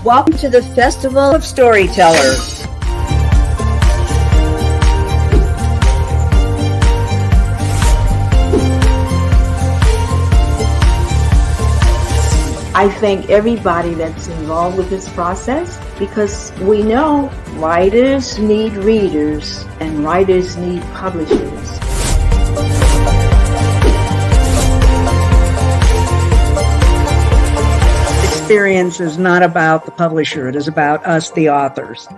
Welcome to the Festival of Storytellers. I thank everybody that's involved with this process because we know writers need readers and writers need publishers. Experience is not about the publisher, it is about us, the authors.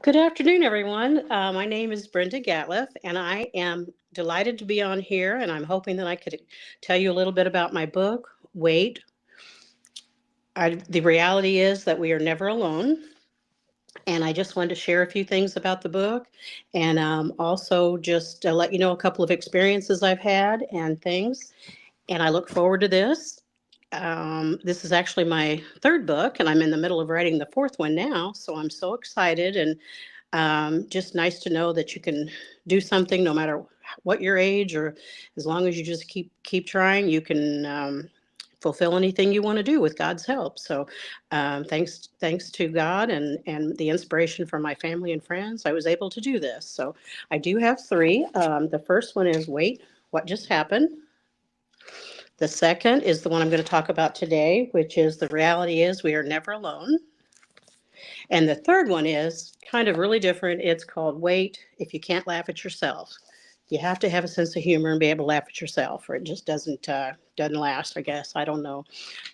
Good afternoon, everyone. My name is Brenda Gatliff, and I am delighted to be on here, and I'm hoping that I could tell you a little bit about my book, Wait. The reality is that we are never alone, and I just wanted to share a few things about the book, and also just let you know a couple of experiences I've had and things, and I look forward to this. This is actually my third book, and I'm in the middle of writing the fourth one now, so I'm so excited, and just nice to know that you can do something no matter what your age, or as long as you just keep trying, you can fulfill anything you want to do with God's help. So thanks to God and the inspiration from my family and friends, I was able to do this. So I do have three. The first one is Wait, What Just Happened? The second is the one I'm going to talk about today, which is The Reality Is We Are Never Alone. And the third one is kind of really different. It's called Wait, If You Can't Laugh at Yourself. You have to have a sense of humor and be able to laugh at yourself, or it just doesn't last, I guess. I don't know.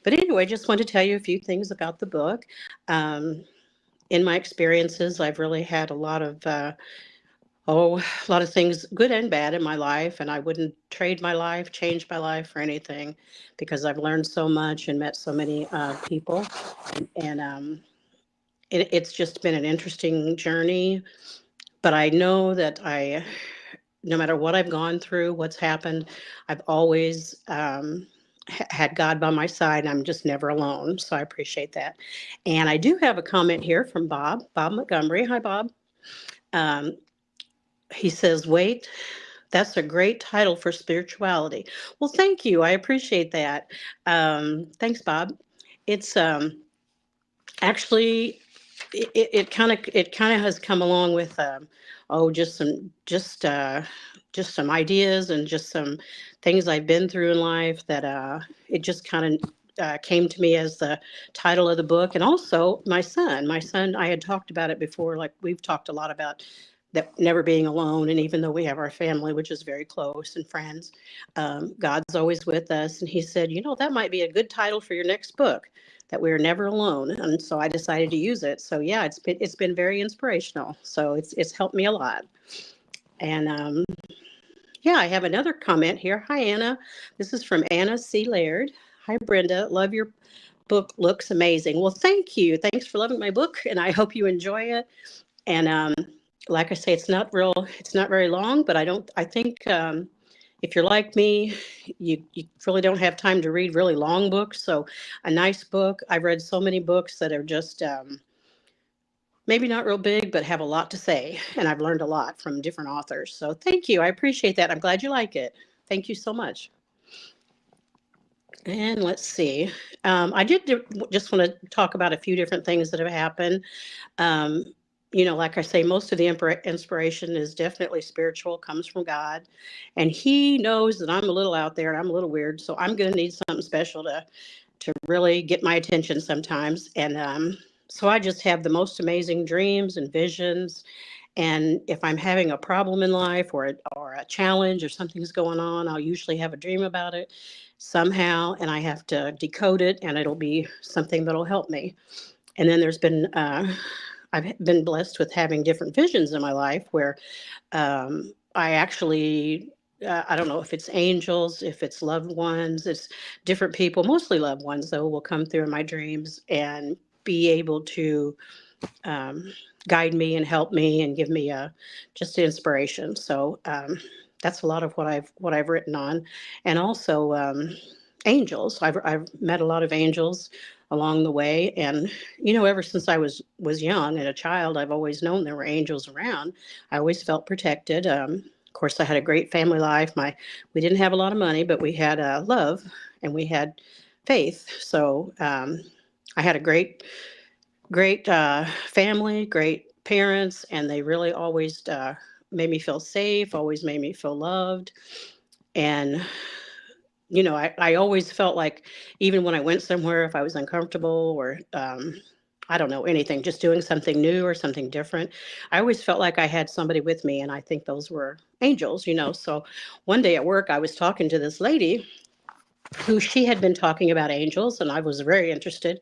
But anyway, just want to tell you a few things about the book. In my experiences, I've really had a lot of things, good and bad, in my life, and I wouldn't trade my life, change my life for anything, because I've learned so much and met so many people, and it's just been an interesting journey. But I know that no matter what I've gone through, what's happened, I've always had God by my side, and I'm just never alone. So I appreciate that. And I do have a comment here from Bob Montgomery. Hi, Bob. He says, Wait, that's a great title for spirituality. Well, thank you. I appreciate that. Thanks, Bob. It's actually, it kind of has come along with just some ideas and just some things I've been through in life that it just kind of came to me as the title of the book. And also my son, I had talked about it before, like we've talked a lot about that, never being alone. And even though we have our family, which is very close, and friends, God's always with us. And he said, that might be a good title for your next book, that we are never alone. And so I decided to use it. So yeah, it's been very inspirational. So it's helped me a lot. And yeah, I have another comment here. Hi, Anna. This is from Anna C. Laird. Hi, Brenda. Love your book. Looks amazing. Well, thank you. Thanks for loving my book, and I hope you enjoy it. And like I say, it's not very long, but I think if you're like me, you really don't have time to read really long books. So a nice book. I've read so many books that are just maybe not real big, but have a lot to say. And I've learned a lot from different authors. So thank you. I appreciate that. I'm glad you like it. Thank you so much. And let's see. I just want to talk about a few different things that have happened. like I say, most of the inspiration is definitely spiritual, comes from God. And He knows that I'm a little out there and I'm a little weird. So I'm going to need something special to really get my attention sometimes. And so I just have the most amazing dreams and visions. And if I'm having a problem in life or a challenge or something's going on, I'll usually have a dream about it somehow. And I have to decode it and it'll be something that'll help me. And then I've been blessed with having different visions in my life where I actually, I don't know if it's angels, if it's loved ones, it's different people, mostly loved ones, though, will come through in my dreams and be able to um, guide me and help me and give me just inspiration. So that's a lot of what I've written on, and also angels. I've met a lot of angels along the way, and ever since I was young and a child, I've always known there were angels around. I always felt protected. Of course, I had a great family life. We didn't have a lot of money, but we had love and we had faith. So I had a great family, great parents, and they really always made me feel safe, always made me feel loved. And, I always felt like even when I went somewhere, if I was uncomfortable or, I don't know, anything, just doing something new or something different, I always felt like I had somebody with me. And I think those were angels. So one day at work, I was talking to this lady who she had been talking about angels, and I was very interested.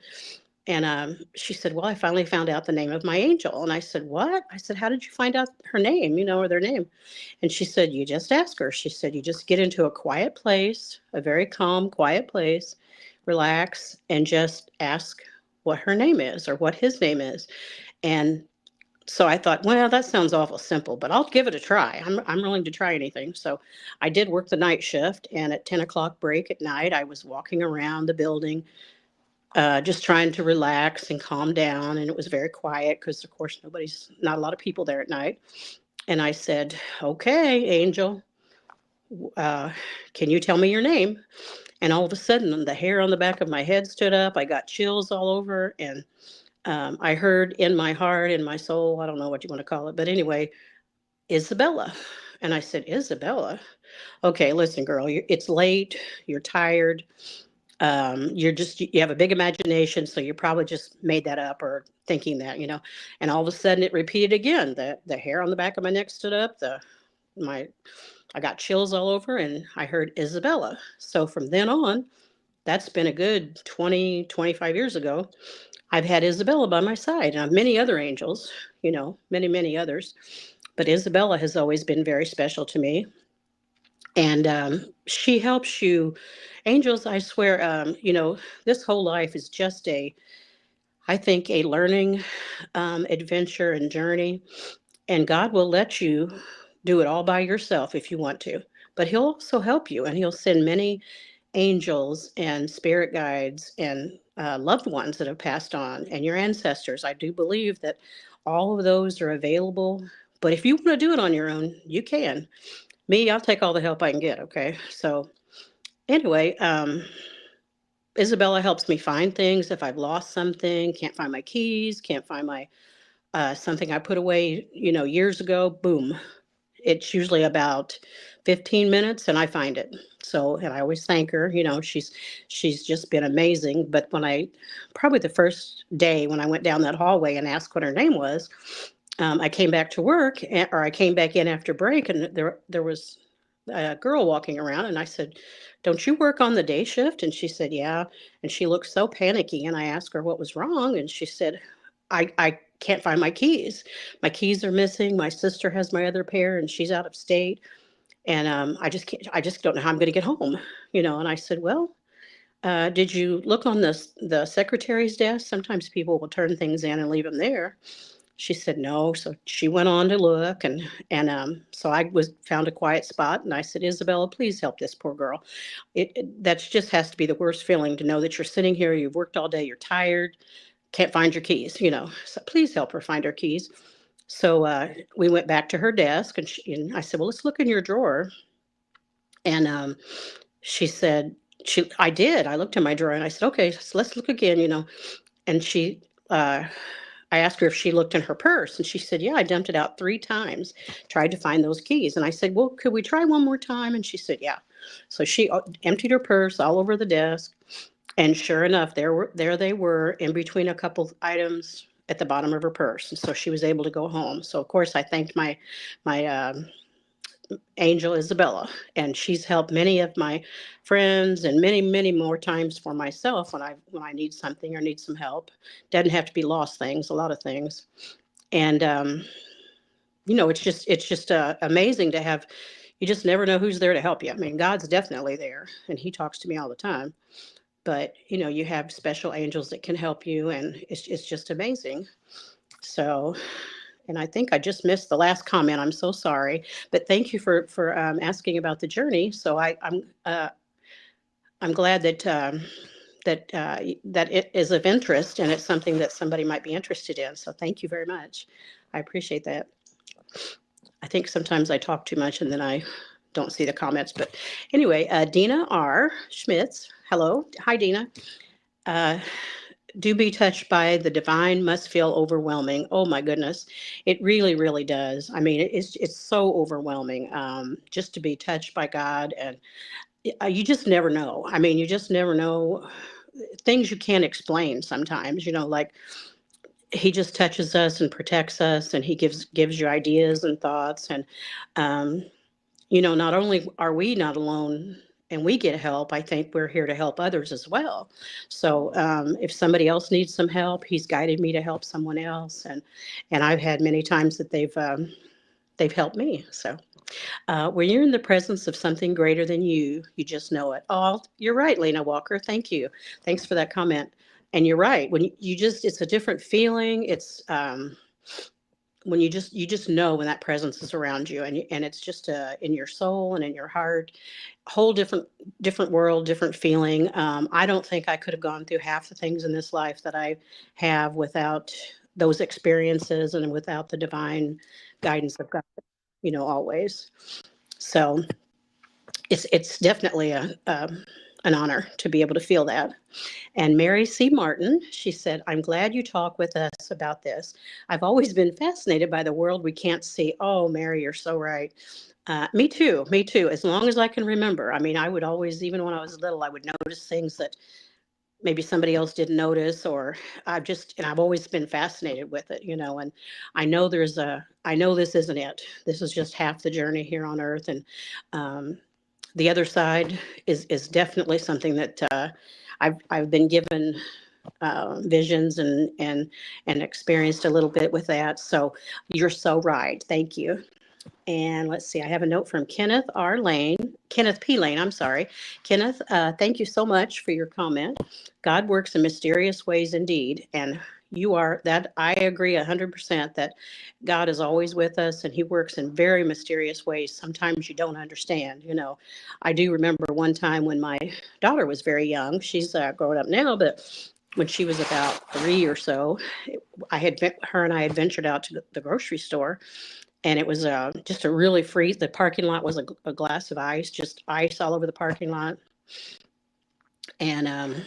And she said, "Well, I finally found out the name of my angel." And I said, "What?" I said, "How did you find out her name, or their name?" And she said, "You just ask her." She said, "You just get into a quiet place, a very calm, quiet place, relax, and just ask what her name is or what his name is." And so I thought, well, that sounds awful simple, but I'll give it a try. I'm willing to try anything. So I did work the night shift, and at 10 o'clock break at night, I was walking around the building just trying to relax and calm down. And it was very quiet because, of course, not a lot of people there at night. And I said, "Okay, Angel, uh, can you tell me your name?" And all of a sudden, the hair on the back of my head stood up. I got chills all over. And I heard in my heart, in my soul, I don't know what you want to call it, but anyway, Isabella. And I said, "Isabella? Okay, listen, girl, it's late. You're tired. You have a big imagination, so you probably just made that up or thinking that. And all of a sudden it repeated again. The hair on the back of my neck stood up, my I got chills all over, and I heard Isabella. So from then on, that's been a good 20, 25 years ago. I've had Isabella by my side, and I have many other angels, many others, but Isabella has always been very special to me. And she helps you. Angels, I swear, this whole life is just I think, a learning adventure and journey. And God will let you do it all by yourself if you want to. But He'll also help you, and He'll send many angels and spirit guides and loved ones that have passed on, and your ancestors. I do believe that all of those are available. But if you want to do it on your own, you can. Me, I'll take all the help I can get. Okay. So, anyway, Isabella helps me find things. If I've lost something, can't find my keys, can't find my something I put away, years ago, boom. It's usually about 15 minutes and I find it. So, and I always thank her. She's just been amazing. But probably the first day when I went down that hallway and asked what her name was, I came back to work, or I came back in after break, and there was a girl walking around, and I said, "Don't you work on the day shift?" And she said, "Yeah." And she looked so panicky, and I asked her what was wrong, and she said, "I can't find my keys. My keys are missing. My sister has my other pair, and she's out of state, and I just don't know how I'm going to get home." And I said, "Well, did you look on the secretary's desk? Sometimes people will turn things in and leave them there." She said, "No." So she went on to look, and so I was found a quiet spot, and I said, "Isabella, please help this poor girl. That just has to be the worst feeling to know that you're sitting here, you've worked all day, you're tired, can't find your keys, So please help her find her keys." So we went back to her desk, and I said, "Well, let's look in your drawer." And she said, I did. I looked in my drawer, and I said, "Okay, so let's look again." And uh, I asked her if she looked in her purse, and she said, yeah, I dumped it out 3 times, tried to find those keys. And I said, well, could we try one more time? And she said, yeah. So she emptied her purse all over the desk. And sure enough, there they were in between a couple items at the bottom of her purse. And so she was able to go home. So of course I thanked my angel Isabella, and she's helped many of my friends and many more times for myself when I need something or need some help. Doesn't have to be lost things, a lot of things. And it's just amazing to have. You just never know who's there to help you. I mean, God's definitely there, and He talks to me all the time. But you have special angels that can help you, and it's just amazing. So, and I think I just missed the last comment. I'm so sorry, but thank you for asking about the journey. So I'm glad that it is of interest, and it's something that somebody might be interested in. So thank you very much. I appreciate that. I think sometimes I talk too much and then I don't see the comments. But anyway, Dina R. Schmitz. Hello. Hi, Dina. Do be touched by the divine must feel overwhelming. Oh my goodness. It really does. I mean, it's so overwhelming just to be touched by God. And you just never know. I mean, you just never know things you can't explain sometimes, like He just touches us and protects us, and He gives you ideas and thoughts. And um, not only are we not alone and we get help, I think we're here to help others as well. So if somebody else needs some help, He's guided me to help someone else, and I've had many times that they've helped me. So when you're in the presence of something greater than you just know it. Oh, you're right, Lena Walker. Thank you. Thanks for that comment. And you're right. When it's a different feeling. It's when you just know when that presence is around you, and it's just in your soul and in your heart, whole different world, different feeling. I don't think I could have gone through half the things in this life that I have without those experiences and without the divine guidance of God, always. So it's definitely an honor to be able to feel that. And Mary C. Martin, she said, I'm glad you talk with us about this. I've always been fascinated by the world we can't see. Oh, Mary, you're so right. Me too. Me too. As long as I can remember. I mean, I would always, even when I was little, I would notice things that maybe somebody else didn't notice, or I've always been fascinated with it, and I know this isn't it. This is just half the journey here on earth. And the other side is definitely something that I've been given visions and experienced a little bit with that. So you're so right. Thank you. And let's see, I have a note from Kenneth P. Lane, I'm sorry. Kenneth, thank you so much for your comment. God works in mysterious ways indeed. And I agree 100% that God is always with us, and He works in very mysterious ways. Sometimes you don't understand. I do remember one time when my daughter was very young. She's grown up now, but when she was about 3 or so, her and I had ventured out to the grocery store, and it was just a really the parking lot was a glass of ice, just ice all over the parking lot. And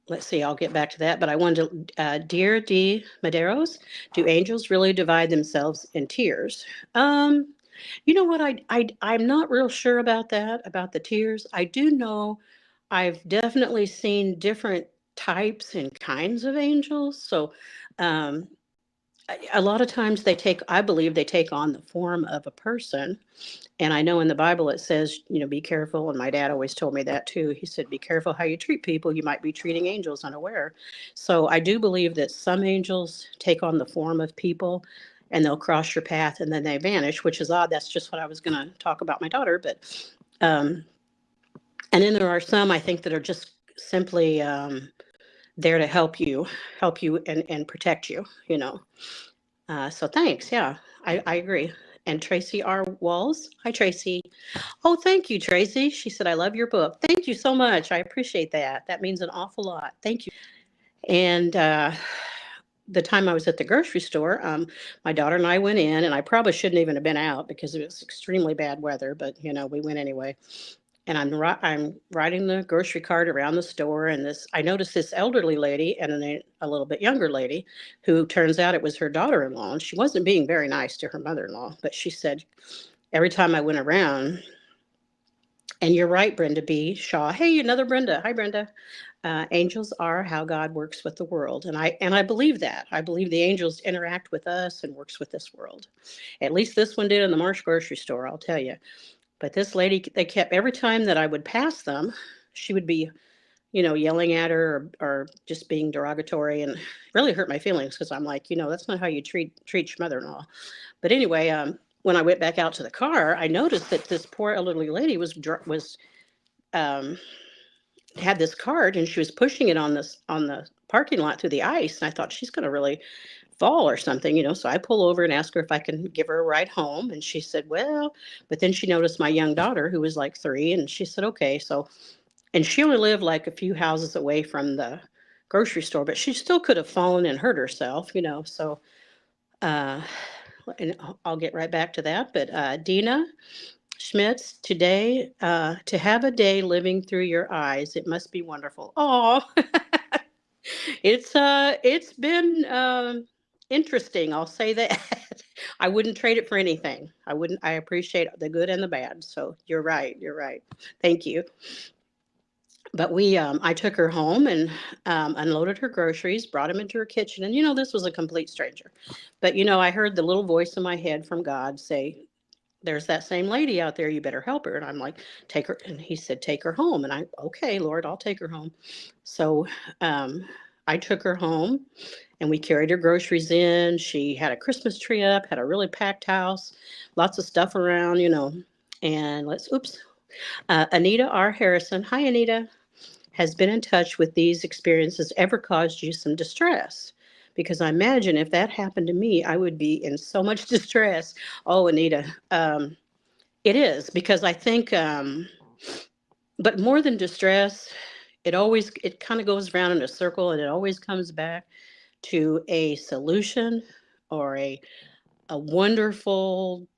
let's see, I'll get back to that. But I wanted to, Dear D. Maderos, do angels really divide themselves in tiers? You know what? I'm not real sure about that, about the tiers. I do know I've definitely seen different types and kinds of angels. So a lot of times I believe they take on the form of a person. And I know in the Bible it says, be careful. And my dad always told me that too. He said, be careful how you treat people. You might be treating angels unaware. So I do believe that some angels take on the form of people, and they'll cross your path and then they vanish, which is odd. That's just what I was going to talk about my daughter. But, and then there are some I think that are just simply there to help you and protect you, so thanks. Yeah, I agree. And Tracy R. Walls. Hi, Tracy. Oh, thank you, Tracy. She said, I love your book. Thank you so much. I appreciate that. That means an awful lot. Thank you. And the time I was at the grocery store, my daughter and I went in, and I probably shouldn't even have been out because it was extremely bad weather, but we went anyway. and I'm riding the grocery cart around the store, and I noticed this elderly lady and then a little bit younger lady, who turns out it was her daughter-in-law, and she wasn't being very nice to her mother-in-law, but she said every time I went around, and you're right, Brenda B. Shaw. Hey, another Brenda. Hi, Brenda. Angels are how God works with the world, and I believe that. I believe the angels interact with us and works with this world. At least this one did in the Marsh grocery store, I'll tell you. But this lady, they kept every time that I would pass them, she would be, yelling at her, or just being derogatory, and really hurt my feelings, because I'm like, that's not how you treat your mother-in-law. But anyway, when I went back out to the car, I noticed that this poor elderly lady um, had this cart, and she was pushing it on the parking lot through the ice, and I thought she's going to really fall or something, so I pull over and ask her if I can give her a ride home, and she said, well, but then she noticed my young daughter, who was like 3, and she said, okay. So, and she only lived like a few houses away from the grocery store, but she still could have fallen and hurt herself, so uh and I'll get right back to that. But Dina Schmitz, today, to have a day living through your eyes, it must be wonderful. Oh, it's been interesting. I'll say that. I wouldn't trade it for anything. I wouldn't. I appreciate the good and the bad. So you're right. You're right. Thank you. But I took her home and unloaded her groceries, brought them into her kitchen, and this was a complete stranger. But I heard the little voice in my head from God say, there's that same lady out there, you better help her. And I'm like, take her. And he said, take her home. And okay, Lord, I'll take her home. So I took her home, and we carried her groceries in. She had a Christmas tree up, had a really packed house, lots of stuff around, and Anita R. Harrison. Hi, Anita. Has been in touch with these experiences ever caused you some distress? Because I imagine if that happened to me, I would be in so much distress. Oh, Anita, it is, because I think, but more than distress, it kind of goes around in a circle, and it always comes back to a solution, or a wonderful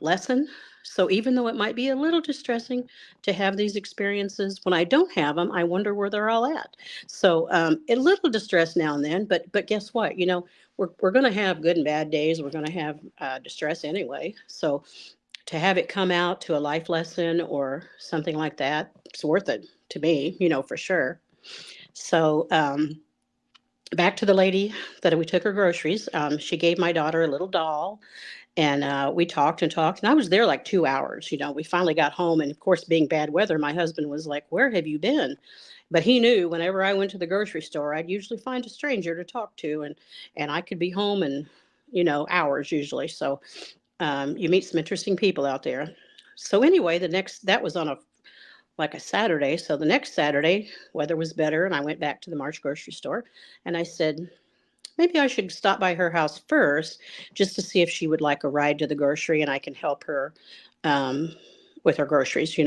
lesson. So even though it might be a little distressing to have these experiences, when I don't have them, I wonder where they're all at. So a little distress now and then, but guess what? We're going to have good and bad days. We're going to have distress anyway. So to have it come out to a life lesson or something like that, it's worth it to me, for sure. So back to the lady that we took her groceries. She gave my daughter a little doll, and we talked and talked, and I was there like 2 hours. We finally got home, and of course, being bad weather, my husband was like, where have you been? But he knew whenever I went to the grocery store, I'd usually find a stranger to talk to, and I could be home in, hours usually. So you meet some interesting people out there. So anyway, that was on a Saturday. So the next Saturday, weather was better, and I went back to the March grocery store, and I said, maybe I should stop by her house first, just to see if she would like a ride to the grocery, and I can help her um, with her groceries.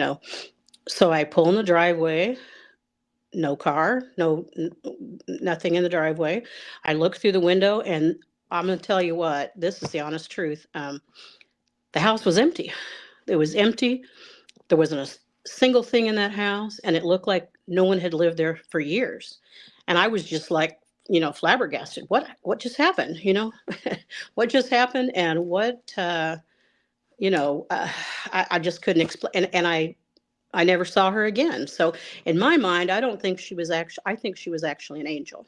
So I pull in the driveway, no car, nothing in the driveway. I look through the window, and I'm going to tell you what, this is the honest truth. The house was empty. It was empty. There wasn't a single thing in that house, and it looked like no one had lived there for years. And I was just like, flabbergasted. What just happened? What just happened? And you know, uh, I just couldn't explain. And I never saw her again. So in my mind, I don't think she was actually. I think she was actually an angel.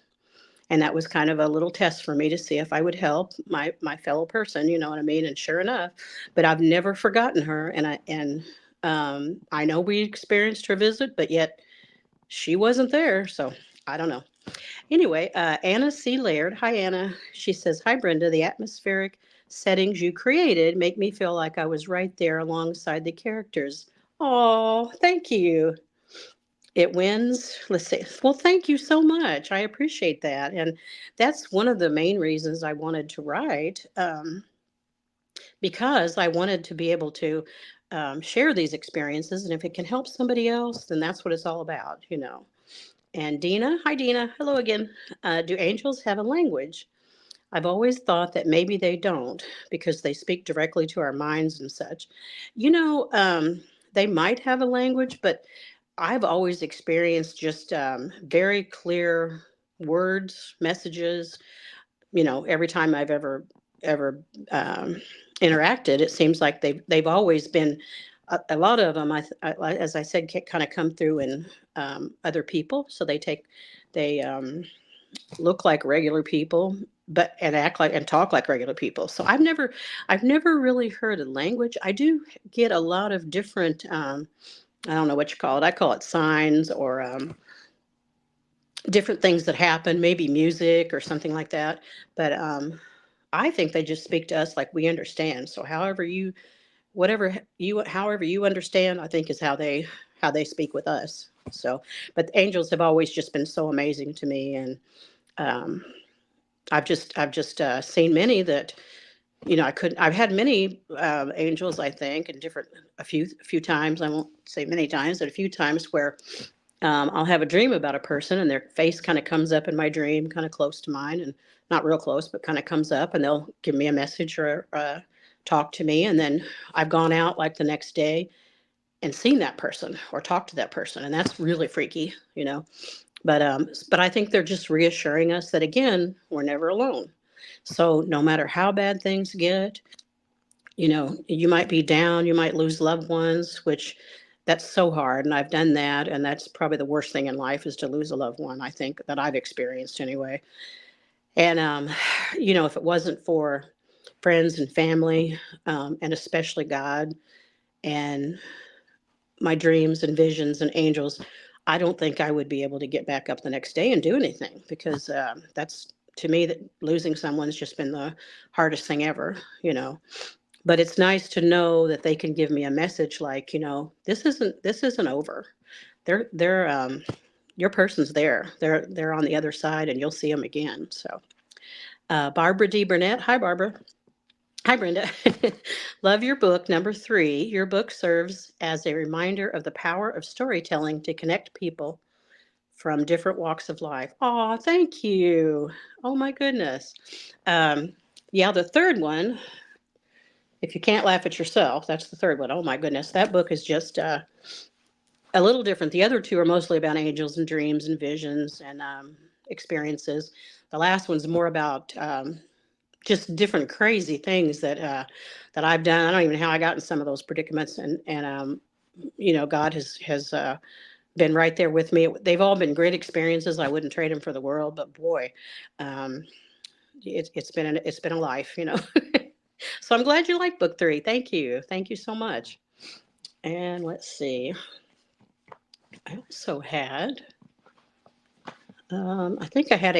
And that was kind of a little test for me to see if I would help my fellow person, you know what I mean? And sure enough, but I've never forgotten her. And I know we experienced her visit, but yet she wasn't there. So I don't know. Anyway, Anna C. Laird. Hi, Anna. She says, hi, Brenda. The atmospheric settings you created make me feel like I was right there alongside the characters. Oh, thank you. It wins. Let's see. Well, thank you so much. I appreciate that. And that's one of the main reasons I wanted to write, because I wanted to be able to share these experiences. And if it can help somebody else, then that's what it's all about. And Dina, hi, Dina. Hello again. Do angels have a language? I've always thought that maybe they don't, because they speak directly to our minds and such. You know, um, they might have a language, but I've always experienced just very clear words, messages. Every time I've ever um, interacted, it seems like they've always been a lot of them. As I said, kind of come through in other people, so they look like regular people, but and act like and talk like regular people. So I've never really heard a language. I do get a lot of different. I don't know what you call it. I call it signs or different things that happen, maybe music or something like that. But I think they just speak to us like we understand. So however you understand, I think is how they speak with us. So, but angels have always just been so amazing to me, and um, I've just seen many that I couldn't. I've had many angels, I think, and different a few times. I won't say many times, but a few times where I'll have a dream about a person, and their face kind of comes up in my dream, kind of close to mine, and not real close, but kind of comes up, and they'll give me a message or talk to me, and then I've gone out like the next day and seen that person or talked to that person, and that's really freaky. But I think they're just reassuring us that again, we're never alone. So no matter how bad things get, you might be down, you might lose loved ones, which that's so hard. And I've done that. And that's probably the worst thing in life is to lose a loved one, I think, that I've experienced anyway. And, if it wasn't for friends and family, and especially God and my dreams and visions and angels, I don't think I would be able to get back up the next day and do anything because that's to me that losing someone's just been the hardest thing ever. But it's nice to know that they can give me a message like, this isn't over. They're your person's there. They're on the other side, and you'll see them again. So, Barbara D. Burnett. Hi, Barbara. Hi, Brenda. Love your book, number 3. Your book serves as a reminder of the power of storytelling to connect people from different walks of life. Oh, thank you. Oh, my goodness. Um, yeah, the third one, if you can't laugh at yourself, that's the third one. Oh, my goodness. That book is just a little different. The other two are mostly about angels and dreams and visions and experiences. The last one's more about just different crazy things that I've done. I don't even know how I got in some of those predicaments, and God has been right there with me. They've all been great experiences. I wouldn't trade them for the world, but boy, um, it's been a life. So I'm glad you like book 3. Thank you so much. And let's see. I also had. I think I had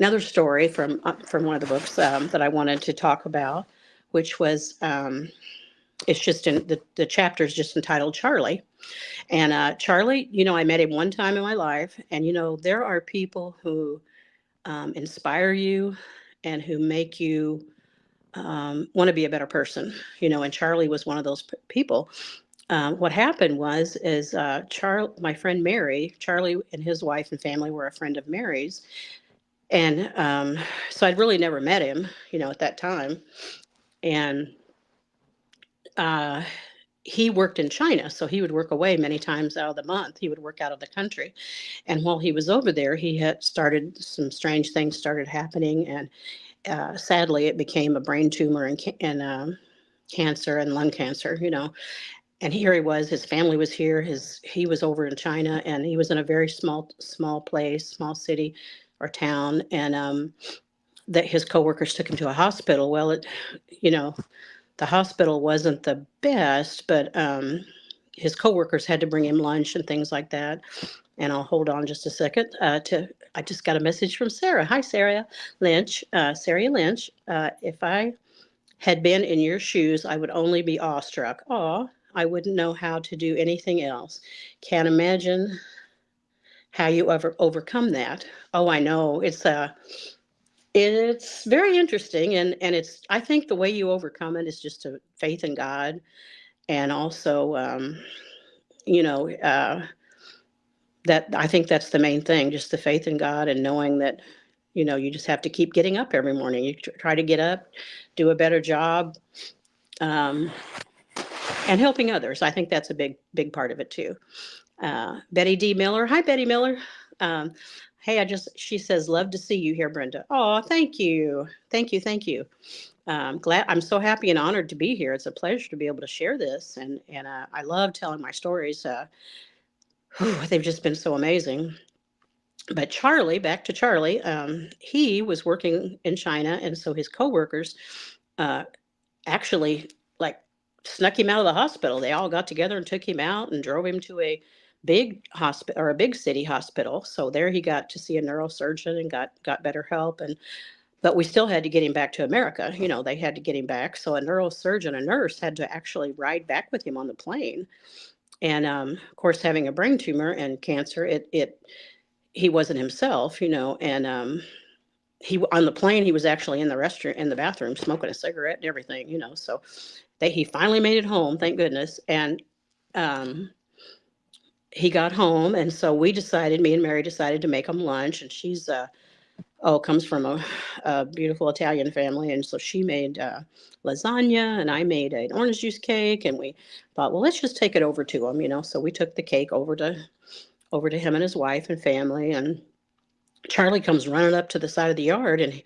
another story from one of the books that I wanted to talk about, which was it's just in the chapter is just entitled Charlie. And Charlie, I met him one time in my life, and there are people who inspire you and who make you want to be a better person. And Charlie was one of those people. What happened is my friend Mary, Charlie and his wife and family were a friend of Mary's, and so I'd really never met him, at that time. And uh, he worked in China, so he would work away many times out of the month. He would work out of the country. And while he was over there, he had started some strange things started happening. And sadly, it became a brain tumor and cancer and lung cancer. And here he was, his family was here, he was over in China, and he was in a very small place, small city or town, and that his coworkers took him to a hospital. Well, you know, the hospital wasn't the best, but his coworkers had to bring him lunch and things like that. And I'll hold on just a second. I just got a message from Sarah. Hi, Sarah Lynch. Sarah Lynch. If I had been in your shoes, I would only be awestruck. Aw, I wouldn't know how to do anything else. Can't imagine how you ever overcome that. Oh, I know. It's very interesting, and I think the way you overcome it is just a faith in God, and also you know that I think that's the main thing, just the faith in God and knowing that you just have to keep getting up every morning. You try to get up, do a better job. Um, and helping others. I think that's a big part of it too. Betty D. Miller. Hi, Betty Miller. Um, hey, she says, love to see you here, Brenda. Oh, thank you. Thank you. Thank you. I'm so happy and honored to be here. It's a pleasure to be able to share this. And I love telling my stories. They've just been so amazing. But Charlie, back to Charlie, he was working in China. And so his coworkers, uh, actually like snuck him out of the hospital. They all got together and took him out and drove him to a big hospital or a big city hospital. So there he got to see a neurosurgeon and got better help. And but we still had to get him back to America. You know, they had to get him back. So a neurosurgeon, a nurse, had to actually ride back with him on the plane. And of course, having a brain tumor and cancer, he wasn't himself, you know, and he on the plane he was actually in the restroom in the bathroom smoking a cigarette and everything, you know. So he finally made it home, thank goodness. And um he got home, and so me and Mary decided to make him lunch. And she's comes from a beautiful Italian family, and so she made lasagna, and I made an orange juice cake. And we thought, well, let's just take it over to him, you know. So we took the cake over to him and his wife and family. And Charlie comes running up to the side of the yard, and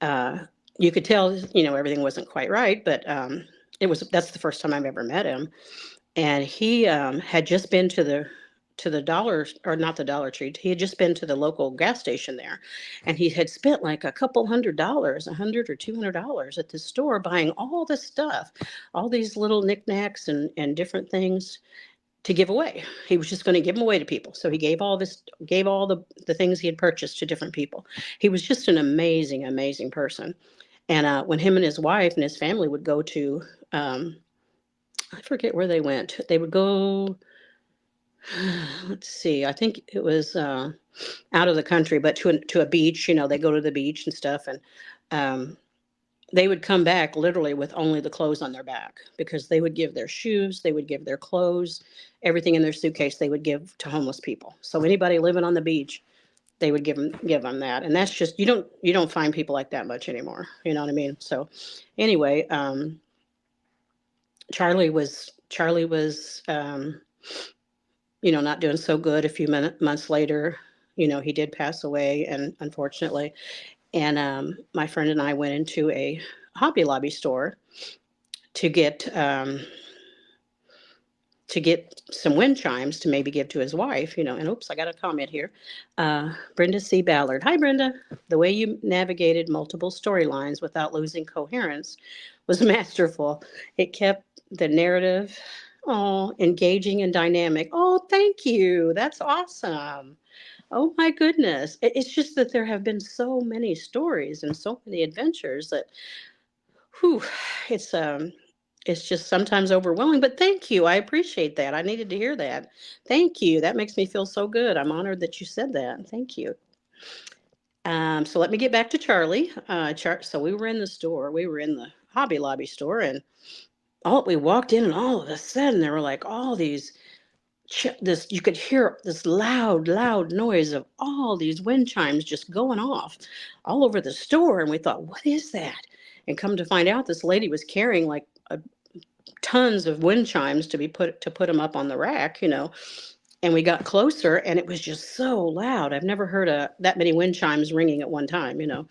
uh, you could tell, you know, everything wasn't quite right, but that's the first time I've ever met him. And he had just been to the dollar, or not the Dollar Tree. He had just been to the local gas station there, and he had spent like a couple $100, $100 or $200 at the store buying all this stuff, all these little knickknacks and different things to give away. He was just going to give them away to people. So he gave all the things he had purchased to different people. He was just an amazing, amazing person. And when him and his wife and his family would go to, I forget where they went. They would go, let's see, I think it was out of the country, but to a beach. You know, they go to the beach and stuff. And um, they would come back literally with only the clothes on their back, because they would give their shoes, they would give their clothes, everything in their suitcase they would give to homeless people. So anybody living on the beach, they would give them that. And that's just, you don't find people like that much anymore. You know what I mean? So anyway, Charlie was you know, not doing so good. A few months later, you know, he did pass away, and unfortunately. And my friend and I went into a Hobby Lobby store to get some wind chimes to maybe give to his wife, you know. And oops, I got a comment here. Brenda C. Ballard. Hi, Brenda. The way you navigated multiple storylines without losing coherence was masterful. It kept the narrative engaging and dynamic. Oh, thank you. That's awesome. Oh my goodness. It's just that there have been so many stories and so many adventures that, whew, it's um it's just sometimes overwhelming. But thank you. I appreciate that. I needed to hear that. Thank you. That makes me feel so good. I'm honored that you said that. Thank you. So let me get back to Charlie. So we were in the store. We were in the Hobby Lobby store, and we walked in, and all of a sudden there were like all these this you could hear this loud noise of all these wind chimes just going off all over the store. And we thought, what is that? And come to find out, this lady was carrying like tons of wind chimes to put them up on the rack, you know. And we got closer, and it was just so loud. I've never heard that many wind chimes ringing at one time, you know.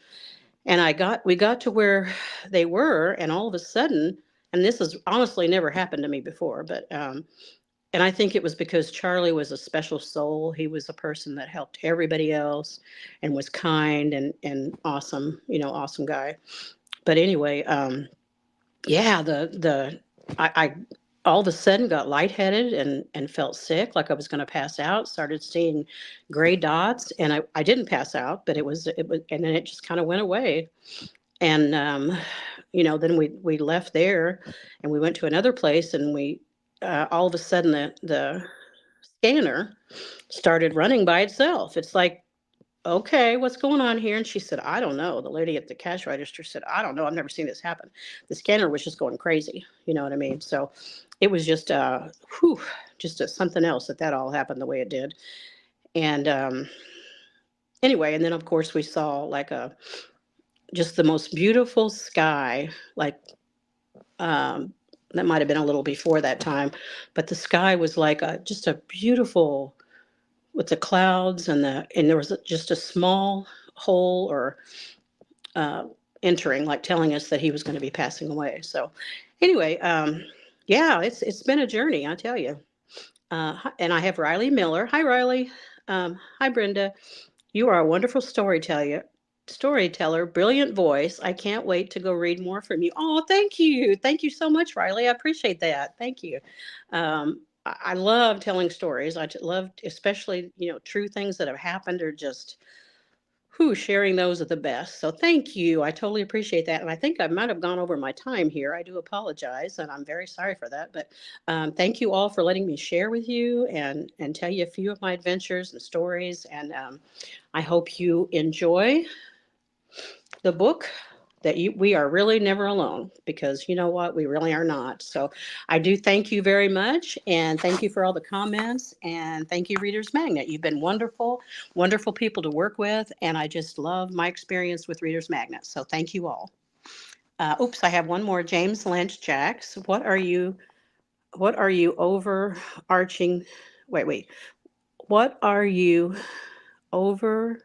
And we got to where they were, and all of a sudden, and this has honestly never happened to me before, but and I think it was because Charlie was a special soul. He was a person that helped everybody else and was kind and awesome, you know, awesome guy. But anyway, yeah, I all of a sudden got lightheaded and felt sick, like I was going to pass out. Started seeing gray dots, and I didn't pass out, but it was, and then it just kind of went away. And you know, then we left there, and we went to another place, and we all of a sudden the scanner started running by itself. It's like, okay, what's going on here? And she said, I don't know. The lady at the cash register said, I don't know. I've never seen this happen. The scanner was just going crazy. You know what I mean? So it was just, something else that all happened the way it did. And anyway, and then of course we saw like just the most beautiful sky, like that might have been a little before that time, but the sky was like just a beautiful, with the clouds and there was just a small hole or uh, entering, like telling us that he was going to be passing away. So anyway, yeah, it's been a journey, I tell you. And I have Riley Miller. Hi, Riley. Hi, Brenda. You are a wonderful storyteller, brilliant voice. I can't wait to go read more from you. Oh, thank you. Thank you so much, Riley. I appreciate that. Thank you. I love telling stories. Love, especially, true things that have happened or just who sharing those are the best. So thank you. I totally appreciate that. And I think I might have gone over my time here. I do apologize, and I'm very sorry for that. But thank you all for letting me share with you and tell you a few of my adventures and stories. And I hope you enjoy the book that we are really never alone, because you know what, we really are not. So I do thank you very much, and thank you for all the comments, and thank you, Readers Magnet. You've been wonderful, wonderful people to work with, and I just love my experience with Readers Magnet. So thank you all. Oops, I have one more. James Lynch Jacks, what are you overarching, wait, what are you over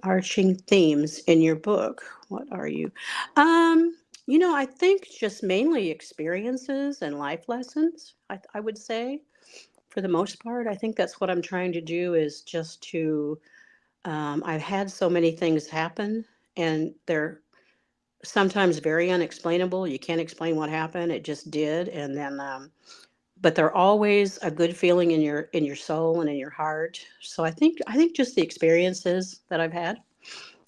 arching themes in your book? What are you? Um, I think just mainly experiences and life lessons, I would say, for the most part. I think that's what I'm trying to do, is just to, I've had so many things happen, and they're sometimes very unexplainable. You can't explain what happened. It just did. And then, but they're always a good feeling in your soul and in your heart. So I think just the experiences that I've had.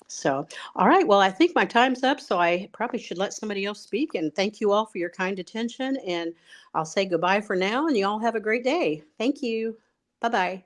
So, all right. Well, I think my time's up, so I probably should let somebody else speak. And thank you all for your kind attention. And I'll say goodbye for now, and you all have a great day. Thank you. Bye bye.